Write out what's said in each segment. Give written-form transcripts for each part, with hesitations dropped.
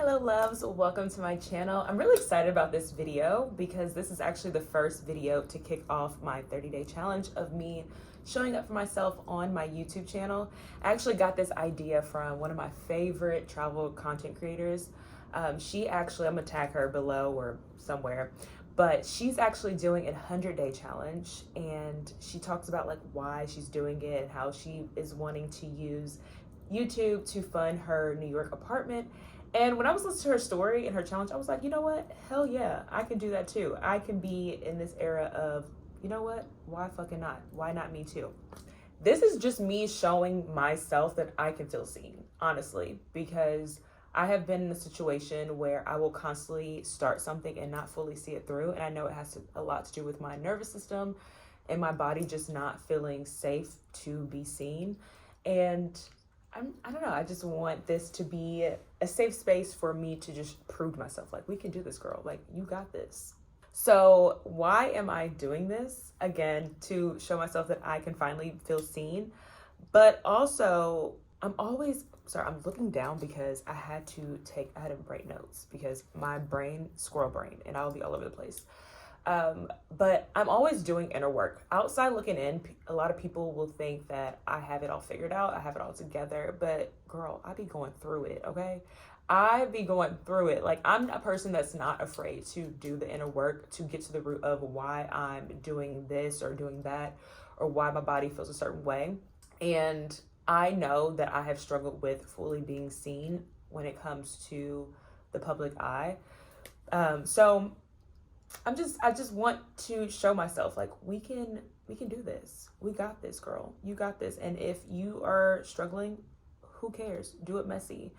Hello loves, welcome to my channel. I'm really excited about this video because this is actually the first video to kick off my 30-day challenge of me showing up for myself on my YouTube channel. I actually got this idea from one of my favorite travel content creators. I'm gonna tag her below or somewhere, but she's actually doing a 100-day challenge, and she talks about like why she's doing it and how she is wanting to use YouTube to fund her New York apartment. And when I was listening to her story and her challenge, I was like, you know what? Hell yeah, I can do that too. I can be in this era of, you know what? Why fucking not? Why not me too? This is just me showing myself that I can feel seen, honestly, because I have been in a situation where I will constantly start something and not fully see it through. And I know it has a lot to do with my nervous system and my body just not feeling safe to be seen. And I don't know, I just want this to be a safe space for me to just prove to myself, like, we can do this, girl, like, you got this. So why am I doing this? Again, to show myself that I can finally feel seen, but also I'm looking down because I had to write notes because my brain, squirrel brain, and I'll be all over the place. But I'm always doing inner work. Outside looking in, a lot of people will think that I have it all figured out, I have it all together, but girl, I be going through it, okay? I be going through it. Like, I'm a person that's not afraid to do the inner work to get to the root of why I'm doing this or doing that, or why my body feels a certain way. And I know that I have struggled with fully being seen when it comes to the public eye. So I just want to show myself, like, we can do this. We got this, girl. You got this. And if you are struggling, who cares? Do it messy.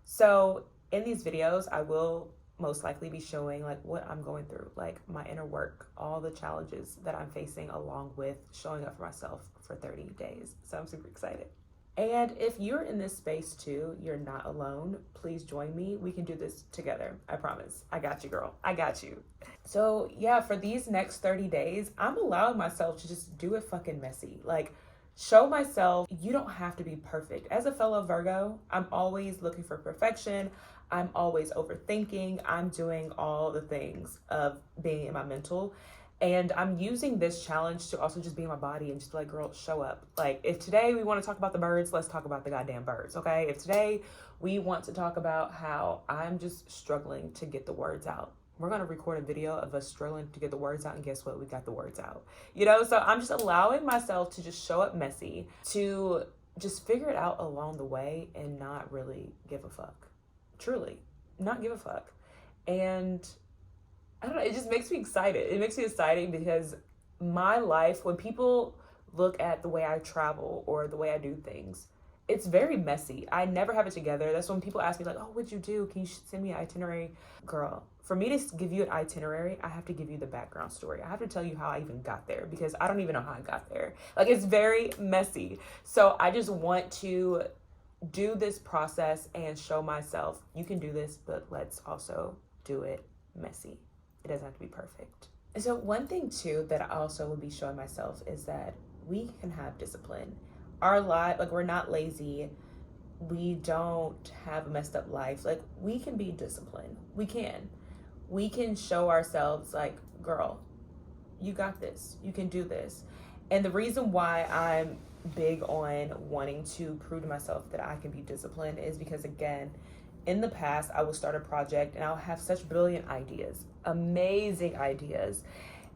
So in these videos, I will most likely be showing like what I'm going through, like my inner work, all the challenges that I'm facing, along with showing up for myself for 30 days. So I'm super excited. And if you're in this space too, you're not alone. Please join me. We can do this together. I promise. I got you, girl. I got you. So yeah, for these next 30 days, I'm allowing myself to just do it fucking messy. Like, show myself you don't have to be perfect. As a fellow Virgo, I'm always looking for perfection. I'm always overthinking. I'm doing all the things of being in my mental. And I'm using this challenge to also just be in my body and just be like, girl, show up. Like, if today we want to talk about the birds, let's talk about the goddamn birds, okay? If today we want to talk about how I'm just struggling to get the words out, we're going to record a video of us struggling to get the words out, and guess what? We got the words out. You know, so I'm just allowing myself to just show up messy, to just figure it out along the way and not really give a fuck. Truly, not give a fuck. And I don't know, it just makes me excited. It makes me excited because my life, when people look at the way I travel or the way I do things, it's very messy. I never have it together. That's when people ask me like, oh, what'd you do? Can you send me an itinerary? Girl, for me to give you an itinerary, I have to give you the background story. I have to tell you how I even got there because I don't even know how I got there. Like, it's very messy. So I just want to do this process and show myself you can do this, but let's also do it messy. It doesn't have to be perfect. And so one thing too that I also will be showing myself is that we can have discipline. Our life, like, we're not lazy. We don't have a messed up life. Like, we can be disciplined. We can show ourselves like, girl, you got this. You can do this. And the reason why I'm big on wanting to prove to myself that I can be disciplined is because, again, in the past, I will start a project and I'll have such brilliant ideas, amazing ideas,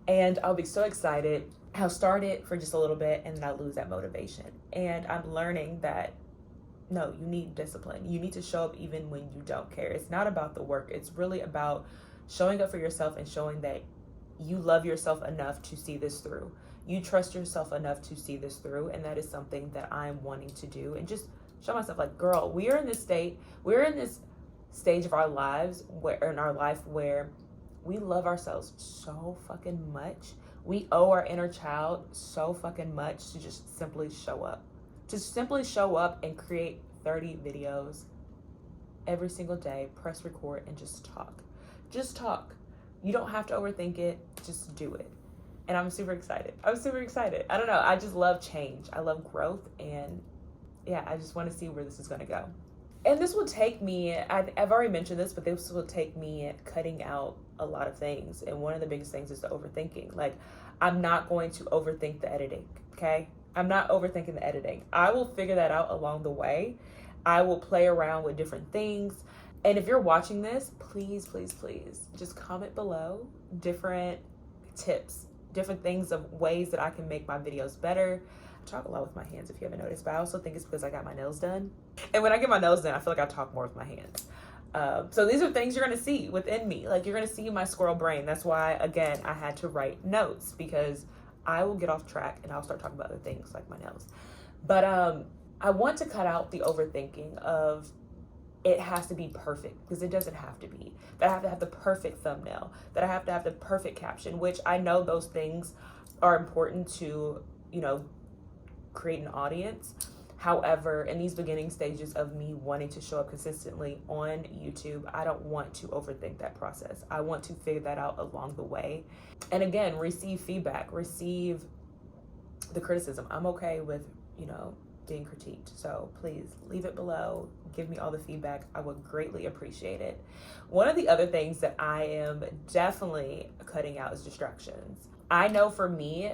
and I'll be so excited. I'll start it for just a little bit and then I'll lose that motivation. And I'm learning that, no, you need discipline. You need to show up even when you don't care. It's not about the work. It's really about showing up for yourself and showing that you love yourself enough to see this through. You trust yourself enough to see this through. And that is something that I'm wanting to do, and just show myself like, girl, we're in this stage of our lives where we love ourselves so fucking much. We owe our inner child so fucking much to just simply show up. Just simply show up and create 30 videos every single day, press record, and just talk. Just talk. You don't have to overthink it. Just do it. And I'm super excited. I don't know. I just love change. I love growth. And yeah, I just want to see where this is going to go. And this will take me, I've already mentioned this, but this will take me cutting out a lot of things. And one of the biggest things is the overthinking. Like, I'm not going to overthink the editing, okay? I'm not overthinking the editing. I will figure that out along the way. I will play around with different things. And if you're watching this, please, please, please just comment below different tips, different things of ways that I can make my videos better. I talk a lot with my hands if you haven't noticed, but I also think it's because I got my nails done. And when I get my nails done, I feel like I talk more with my hands. So these are things you're going to see within me. Like, you're going to see my squirrel brain. That's why, again, I had to write notes, because I will get off track and I'll start talking about other things like my nails. But I want to cut out the overthinking of it has to be perfect, because it doesn't have to be. That I have to have the perfect thumbnail, that I have to have the perfect caption, which I know those things are important to, you know, create an audience. However, in these beginning stages of me wanting to show up consistently on YouTube, I don't want to overthink that process. I want to figure that out along the way. And again, receive feedback, receive the criticism. I'm okay with, you know, being critiqued. So please leave it below. Give me all the feedback. I would greatly appreciate it. One of the other things that I am definitely cutting out is distractions. I know for me,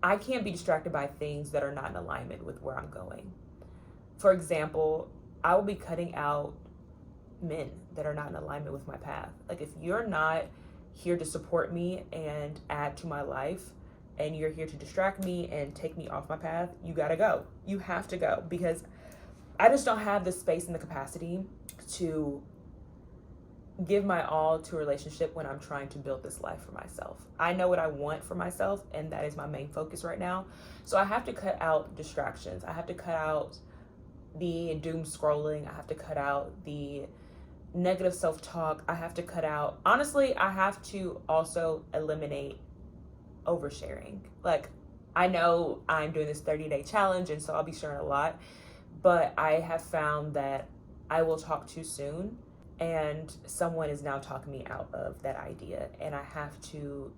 I can't be distracted by things that are not in alignment with where I'm going. For example, I will be cutting out men that are not in alignment with my path. Like, if you're not here to support me and add to my life, and you're here to distract me and take me off my path, you gotta go. You have to go, because I just don't have the space and the capacity to give my all to a relationship when I'm trying to build this life for myself. I know what I want for myself, and that is my main focus right now. So I have to cut out distractions. I have to cut out the doom scrolling. I have to cut out the negative self-talk. I have to cut out, honestly, I have to also eliminate oversharing. Like, I know I'm doing this 30-day challenge, and so I'll be sharing a lot, but I have found that I will talk too soon, and someone is now talking me out of that idea, and I have to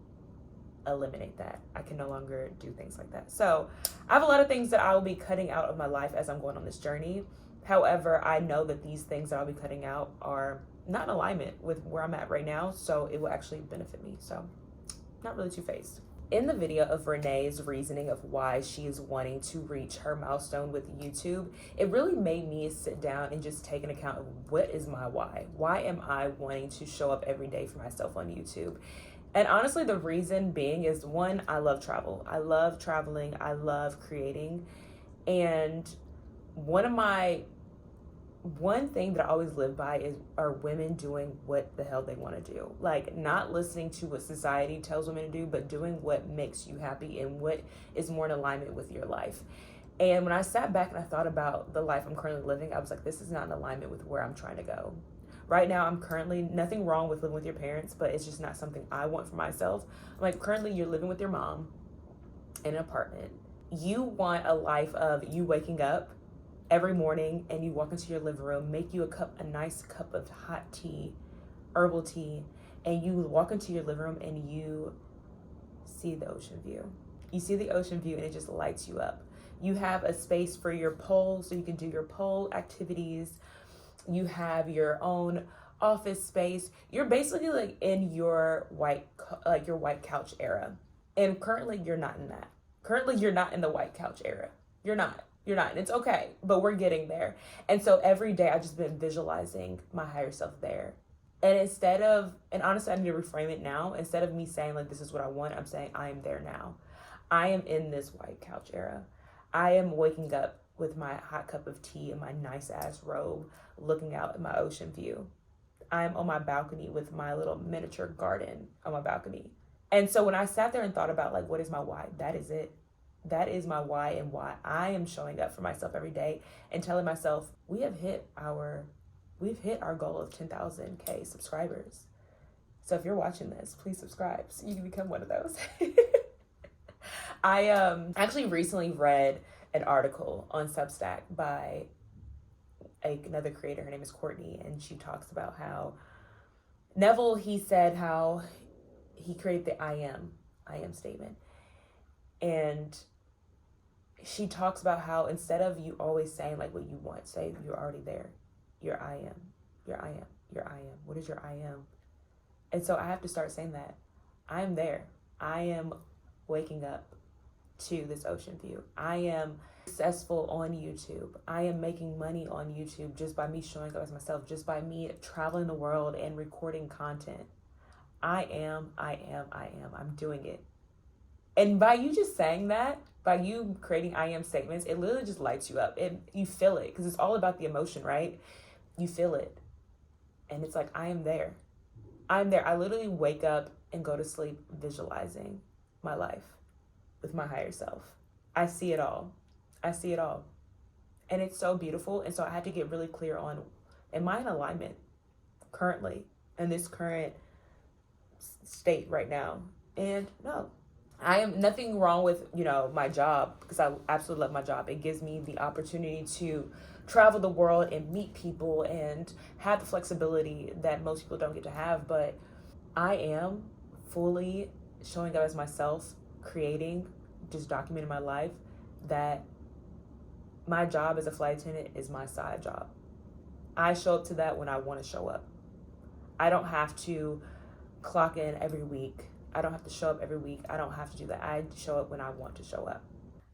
eliminate that. I can no longer do things like that. So I have a lot of things that I will be cutting out of my life as I'm going on this journey. However, I know that these things that I'll be cutting out are not in alignment with where I'm at right now, so it will actually benefit me. So not really two-faced. In the video of Renee's reasoning of why she is wanting to reach her milestone with YouTube, it really made me sit down and just take an account of what is my why? Why am I wanting to show up every day for myself on YouTube? And honestly, the reason being is, one, I love travel. I love traveling. I love creating. And one thing that I always live by are women doing what the hell they want to do. Like, not listening to what society tells women to do, but doing what makes you happy and what is more in alignment with your life. And when I sat back and I thought about the life I'm currently living, I was like, this is not in alignment with where I'm trying to go. Right now, I'm currently, nothing wrong with living with your parents, but it's just not something I want for myself. Like, currently you're living with your mom in an apartment. You want a life of you waking up every morning and you walk into your living room, make you a nice cup of hot tea, herbal tea, and you walk into your living room and you see the ocean view. You see the ocean view and it just lights you up. You have a space for your pole so you can do your pole activities. You have your own office space. You're basically like in your white couch era. And currently you're not in that. Currently you're not in the white couch era. You're not, and it's okay, but we're getting there. And so every day I've just been visualizing my higher self there. And honestly, I need to reframe it now. Instead of me saying like, this is what I want, I'm saying I am there now. I am in this white couch era. I am waking up with my hot cup of tea and my nice ass robe, looking out at my ocean view. I'm on my balcony with my little miniature garden on my balcony. And so when I sat there and thought about like, what is my why? That is it. That is my why, and why I am showing up for myself every day and telling myself, we've hit our goal of 10,000K subscribers. So if you're watching this, please subscribe so you can become one of those. I actually recently read an article on Substack by another creator. Her name is Courtney, and she talks about how Neville, he said how he created the I am statement. And she talks about how instead of you always saying like what you want, say you're already there. your I am, your I am, your I am. What is your I am? And so I have to start saying that. I am there. I am waking up to this ocean view. I am successful on YouTube. I am making money on YouTube just by me showing up as myself, just by me traveling the world and recording content. I am. I'm doing it. And by you just saying that, by you creating I am statements, it literally just lights you up. You feel it, because it's all about the emotion, right? You feel it. And it's like, I am there. I'm there. I literally wake up and go to sleep visualizing my life with my higher self. I see it all. I see it all. And it's so beautiful. And so I had to get really clear on, am I in alignment currently, in this current state right now? And no, I am nothing wrong with, my job, because I absolutely love my job. It gives me the opportunity to travel the world and meet people and have the flexibility that most people don't get to have. But I am fully showing up as myself, creating, just documenting my life, that my job as a flight attendant is my side job. I show up to that when I want to show up. I don't have to clock in every week. I don't have to show up every week. I don't have to do that. I show up when I want to show up.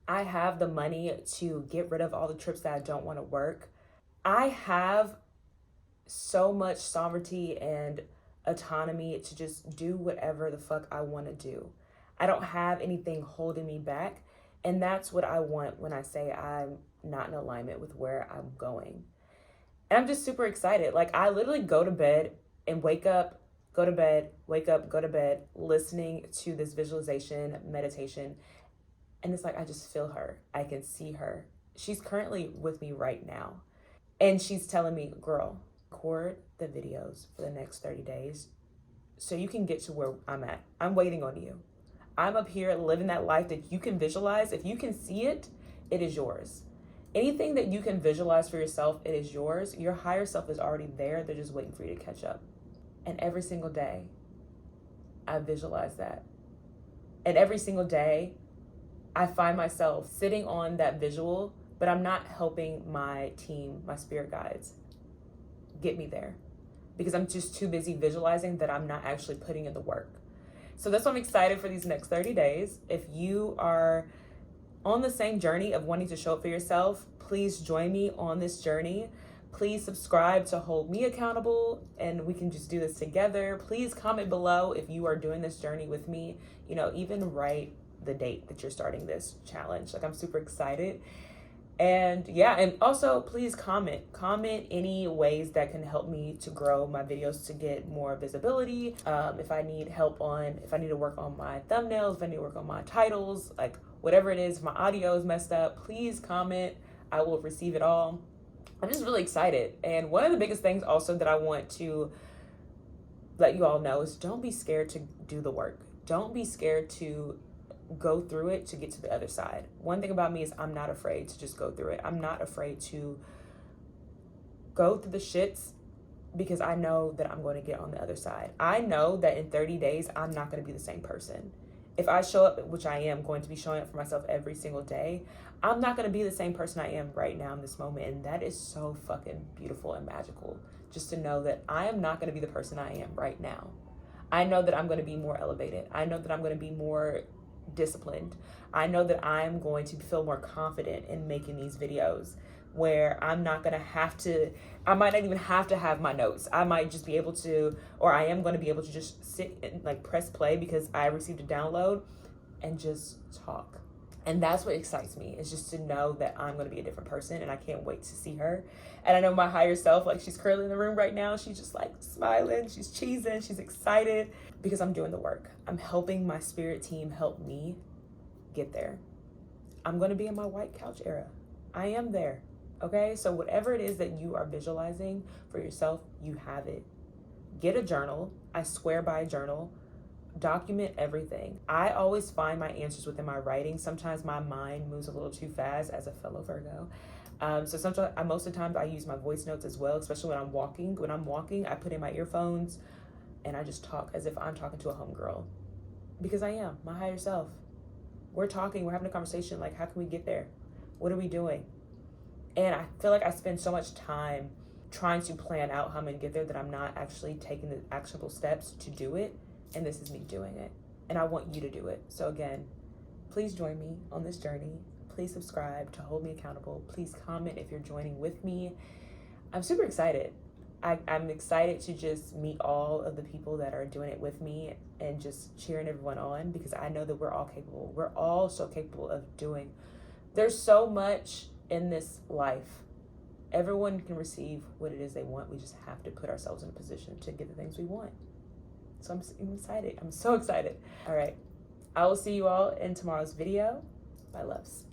I have the money to get rid of all the trips that I don't want to work. I have so much sovereignty and autonomy to just do whatever the fuck I want to do. I don't have anything holding me back. And that's what I want when I say I'm not in alignment with where I'm going. And I'm just super excited. Like, I literally go to bed and wake up, go to bed, wake up, go to bed, listening to this visualization, meditation. And it's like, I just feel her. I can see her. She's currently with me right now. And she's telling me, girl, record the videos for the next 30 days so you can get to where I'm at. I'm waiting on you. I'm up here living that life that you can visualize. If you can see it, it is yours. Anything that you can visualize for yourself, it is yours. Your higher self is already there. They're just waiting for you to catch up. And every single day, I visualize that. And every single day, I find myself sitting on that visual, but I'm not helping my team, my spirit guides, get me there, because I'm just too busy visualizing that I'm not actually putting in the work. So that's why I'm excited for these next 30 days. If you are on the same journey of wanting to show up for yourself, please join me on this journey. Please subscribe to hold me accountable, and we can just do this together. Please comment below if you are doing this journey with me. Even write the date that you're starting this challenge. Like, I'm super excited. And yeah, and also please comment any ways that can help me to grow my videos, to get more visibility. If I need to work on my thumbnails, if I need to work on my titles, like whatever it is, if my audio is messed up, please comment. I will receive it all. I'm just really excited. And one of the biggest things also that I want to let you all know is, don't be scared to do the work. Don't be scared to go through it to get to the other side. One thing about me is I'm not afraid to just go through it. I'm not afraid to go through the shits, because I know that I'm going to get on the other side. I know that in 30 days, I'm not going to be the same person. If I show up, which I am going to be showing up for myself every single day, I'm not going to be the same person I am right now in this moment. And that is so fucking beautiful and magical, just to know that I am not going to be the person I am right now. I know that I'm going to be more elevated. I know that I'm going to be more disciplined. I know that I'm going to feel more confident in making these videos, where I'm not going to have to, I might not even have to have my notes. I might just be able to, or I am going to be able to just sit and like press play because I received a download and just talk. And that's what excites me, is just to know that I'm going to be a different person, and I can't wait to see her. And I know my higher self, like, she's currently in the room right now. She's just like smiling, she's cheesing, she's excited, because I'm doing the work. I'm helping my spirit team help me get there. I'm going to be in my white couch era. I am there. Okay. So whatever it is that you are visualizing for yourself, you have it. Get a journal. I swear by a journal. Document everything. I always find my answers within my writing. Sometimes my mind moves a little too fast as a fellow Virgo. So sometimes, most of the time I use my voice notes as well, especially when I'm walking. When I'm walking, I put in my earphones and I just talk as if I'm talking to a homegirl, because I am my higher self. We're talking, we're having a conversation. Like, how can we get there? What are we doing? And I feel like I spend so much time trying to plan out how I'm gonna get there that I'm not actually taking the actionable steps to do it. And this is me doing it. And I want you to do it. So again, please join me on this journey. Please subscribe to hold me accountable. Please comment if you're joining with me. I'm super excited. I'm excited to just meet all of the people that are doing it with me and just cheering everyone on, because I know that we're all capable. We're all so capable of doing. There's so much in this life. Everyone can receive what it is they want. We just have to put ourselves in a position to get the things we want. So I'm excited. I'm so excited. All right. I will see you all in tomorrow's video. Bye, loves.